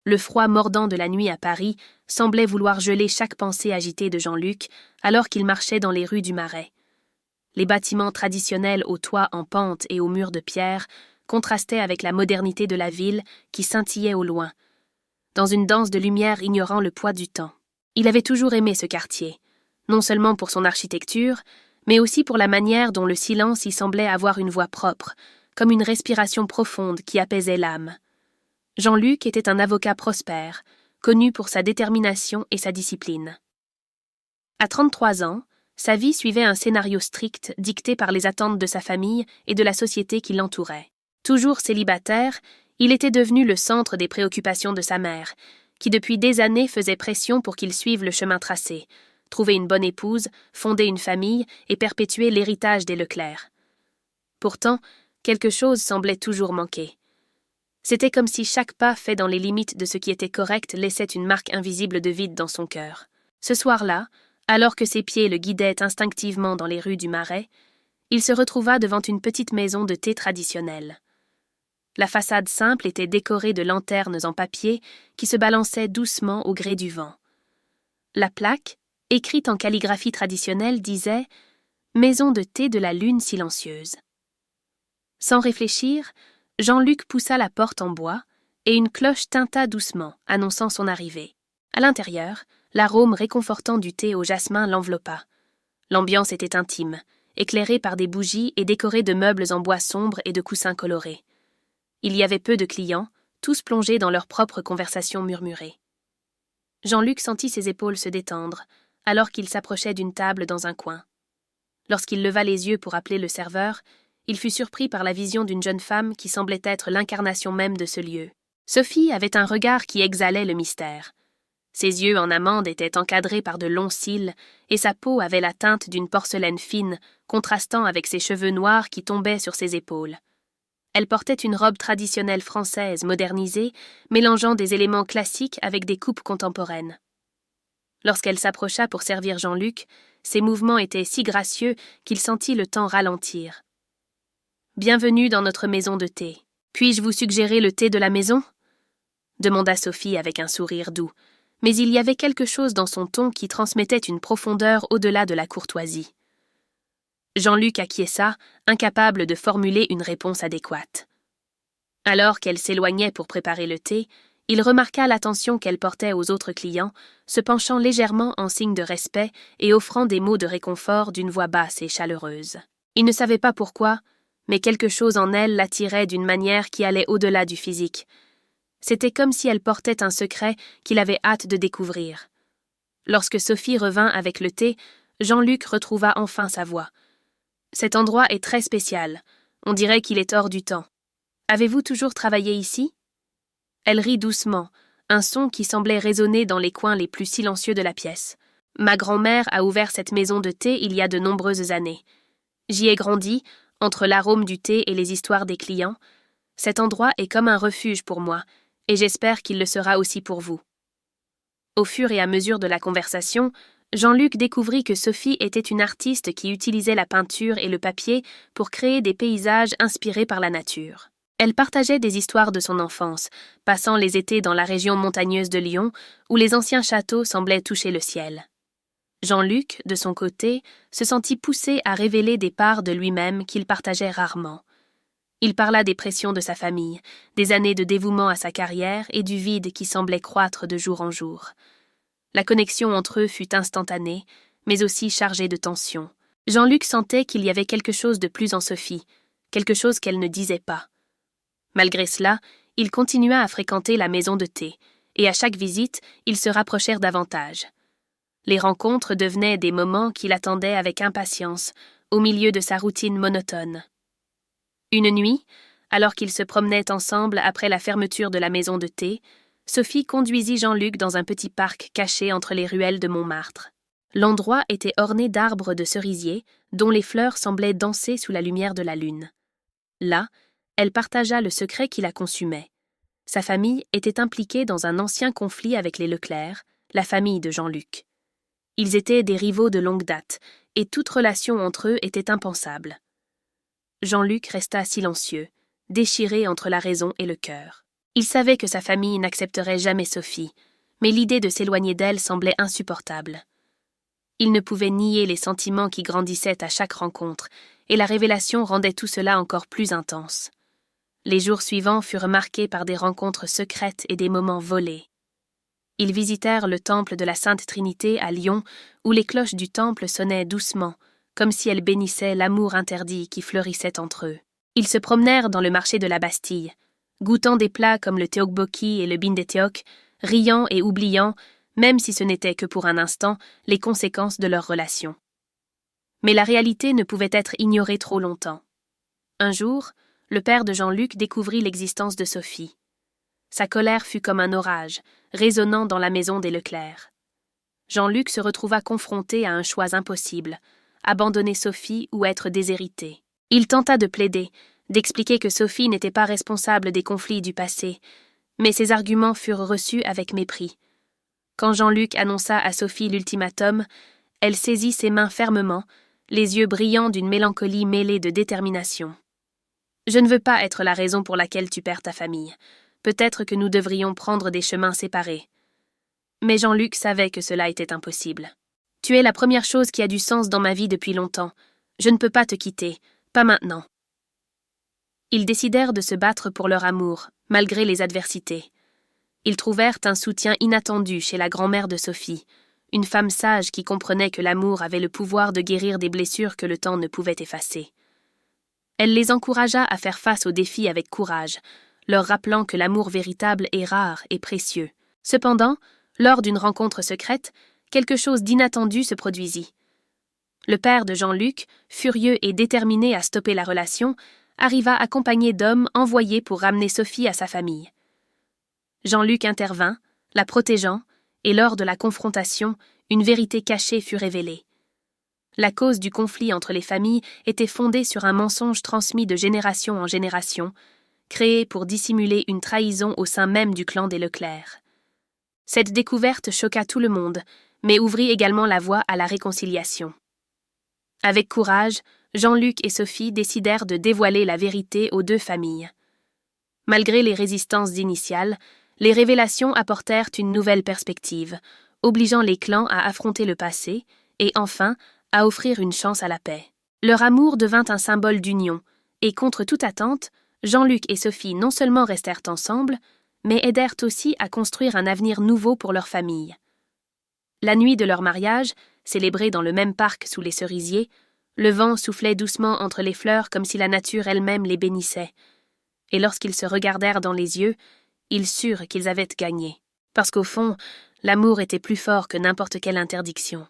Le froid mordant de la nuit à Paris semblait vouloir geler chaque pensée agitée de Jean-Luc alors qu'il marchait dans les rues du Marais. Les bâtiments traditionnels aux toits en pente et aux murs de pierre contrastaient avec la modernité de la ville qui scintillait au loin, dans une danse de lumière ignorant le poids du temps. Il avait toujours aimé ce quartier, non seulement pour son architecture, mais aussi pour la manière dont le silence y semblait avoir une voix propre, comme une respiration profonde qui apaisait l'âme. Jean-Luc était un avocat prospère, connu pour sa détermination et sa discipline. À 33 ans, sa vie suivait un scénario strict dicté par les attentes de sa famille et de la société qui l'entourait. Toujours célibataire, il était devenu le centre des préoccupations de sa mère, qui depuis des années faisait pression pour qu'il suive le chemin tracé, trouver une bonne épouse, fonder une famille et perpétuer l'héritage des Leclerc. Pourtant, quelque chose semblait toujours manquer. C'était comme si chaque pas fait dans les limites de ce qui était correct laissait une marque invisible de vide dans son cœur. Ce soir-là, alors que ses pieds le guidaient instinctivement dans les rues du Marais, il se retrouva devant une petite maison de thé traditionnelle. La façade simple était décorée de lanternes en papier qui se balançaient doucement au gré du vent. La plaque, écrite en calligraphie traditionnelle, disait « Maison de thé de la lune silencieuse ». Sans réfléchir, Jean-Luc poussa la porte en bois et une cloche tinta doucement, annonçant son arrivée. À l'intérieur, l'arôme réconfortant du thé au jasmin l'enveloppa. L'ambiance était intime, éclairée par des bougies et décorée de meubles en bois sombre et de coussins colorés. Il y avait peu de clients, tous plongés dans leurs propres conversations murmurées. Jean-Luc sentit ses épaules se détendre, alors qu'il s'approchait d'une table dans un coin. Lorsqu'il leva les yeux pour appeler le serveur, il fut surpris par la vision d'une jeune femme qui semblait être l'incarnation même de ce lieu. Sophie avait un regard qui exhalait le mystère. Ses yeux en amande étaient encadrés par de longs cils, et sa peau avait la teinte d'une porcelaine fine, contrastant avec ses cheveux noirs qui tombaient sur ses épaules. Elle portait une robe traditionnelle française modernisée, mélangeant des éléments classiques avec des coupes contemporaines. Lorsqu'elle s'approcha pour servir Jean-Luc, ses mouvements étaient si gracieux qu'il sentit le temps ralentir. « Bienvenue dans notre maison de thé. Puis-je vous suggérer le thé de la maison ?» demanda Sophie avec un sourire doux, mais il y avait quelque chose dans son ton qui transmettait une profondeur au-delà de la courtoisie. Jean-Luc acquiesça, incapable de formuler une réponse adéquate. Alors qu'elle s'éloignait pour préparer le thé, il remarqua l'attention qu'elle portait aux autres clients, se penchant légèrement en signe de respect et offrant des mots de réconfort d'une voix basse et chaleureuse. Il ne savait pas pourquoi, mais quelque chose en elle l'attirait d'une manière qui allait au-delà du physique. C'était comme si elle portait un secret qu'il avait hâte de découvrir. Lorsque Sophie revint avec le thé, Jean-Luc retrouva enfin sa voix. « Cet endroit est très spécial. On dirait qu'il est hors du temps. Avez-vous toujours travaillé ici ?» Elle rit doucement, un son qui semblait résonner dans les coins les plus silencieux de la pièce. « Ma grand-mère a ouvert cette maison de thé il y a de nombreuses années. J'y ai grandi, entre l'arôme du thé et les histoires des clients. Cet endroit est comme un refuge pour moi, et j'espère qu'il le sera aussi pour vous. » Au fur et à mesure de la conversation, Jean-Luc découvrit que Sophie était une artiste qui utilisait la peinture et le papier pour créer des paysages inspirés par la nature. Elle partageait des histoires de son enfance, passant les étés dans la région montagneuse de Lyon, où les anciens châteaux semblaient toucher le ciel. Jean-Luc, de son côté, se sentit poussé à révéler des parts de lui-même qu'il partageait rarement. Il parla des pressions de sa famille, des années de dévouement à sa carrière et du vide qui semblait croître de jour en jour. La connexion entre eux fut instantanée, mais aussi chargée de tension. Jean-Luc sentait qu'il y avait quelque chose de plus en Sophie, quelque chose qu'elle ne disait pas. Malgré cela, il continua à fréquenter la maison de thé, et à chaque visite, ils se rapprochèrent davantage. Les rencontres devenaient des moments qu'il attendait avec impatience, au milieu de sa routine monotone. Une nuit, alors qu'ils se promenaient ensemble après la fermeture de la maison de thé, Sophie conduisit Jean-Luc dans un petit parc caché entre les ruelles de Montmartre. L'endroit était orné d'arbres de cerisier, dont les fleurs semblaient danser sous la lumière de la lune. Là, elle partagea le secret qui la consumait. Sa famille était impliquée dans un ancien conflit avec les Leclerc, la famille de Jean-Luc. Ils étaient des rivaux de longue date, et toute relation entre eux était impensable. Jean-Luc resta silencieux, déchiré entre la raison et le cœur. Il savait que sa famille n'accepterait jamais Sophie, mais l'idée de s'éloigner d'elle semblait insupportable. Il ne pouvait nier les sentiments qui grandissaient à chaque rencontre, et la révélation rendait tout cela encore plus intense. Les jours suivants furent marqués par des rencontres secrètes et des moments volés. Ils visitèrent le temple de la Sainte Trinité à Lyon, où les cloches du temple sonnaient doucement, comme si elles bénissaient l'amour interdit qui fleurissait entre eux. Ils se promenèrent dans le marché de la Bastille, goûtant des plats comme le teokbokki et le bindéteok, riant et oubliant, même si ce n'était que pour un instant, les conséquences de leur relation. Mais la réalité ne pouvait être ignorée trop longtemps. Un jour, le père de Jean-Luc découvrit l'existence de Sophie. Sa colère fut comme un orage, résonnant dans la maison des Leclerc. Jean-Luc se retrouva confronté à un choix impossible, abandonner Sophie ou être déshérité. Il tenta de plaider, d'expliquer que Sophie n'était pas responsable des conflits du passé, mais ses arguments furent reçus avec mépris. Quand Jean-Luc annonça à Sophie l'ultimatum, elle saisit ses mains fermement, les yeux brillants d'une mélancolie mêlée de détermination. « Je ne veux pas être la raison pour laquelle tu perds ta famille. Peut-être que nous devrions prendre des chemins séparés. » Mais Jean-Luc savait que cela était impossible. « Tu es la première chose qui a du sens dans ma vie depuis longtemps. Je ne peux pas te quitter, pas maintenant. » Ils décidèrent de se battre pour leur amour, malgré les adversités. Ils trouvèrent un soutien inattendu chez la grand-mère de Sophie, une femme sage qui comprenait que l'amour avait le pouvoir de guérir des blessures que le temps ne pouvait effacer. Elle les encouragea à faire face aux défis avec courage, leur rappelant que l'amour véritable est rare et précieux. Cependant, lors d'une rencontre secrète, quelque chose d'inattendu se produisit. Le père de Jean-Luc, furieux et déterminé à stopper la relation, arriva accompagné d'hommes envoyés pour ramener Sophie à sa famille. Jean-Luc intervint, la protégeant, et lors de la confrontation, une vérité cachée fut révélée. La cause du conflit entre les familles était fondée sur un mensonge transmis de génération en génération, créé pour dissimuler une trahison au sein même du clan des Leclerc. Cette découverte choqua tout le monde, mais ouvrit également la voie à la réconciliation. Avec courage, Jean-Luc et Sophie décidèrent de dévoiler la vérité aux deux familles. Malgré les résistances initiales, les révélations apportèrent une nouvelle perspective, obligeant les clans à affronter le passé et, enfin, à offrir une chance à la paix. Leur amour devint un symbole d'union, et contre toute attente, Jean-Luc et Sophie non seulement restèrent ensemble, mais aidèrent aussi à construire un avenir nouveau pour leur famille. La nuit de leur mariage, célébrée dans le même parc sous les cerisiers, le vent soufflait doucement entre les fleurs comme si la nature elle-même les bénissait. Et lorsqu'ils se regardèrent dans les yeux, ils surent qu'ils avaient gagné. Parce qu'au fond, l'amour était plus fort que n'importe quelle interdiction.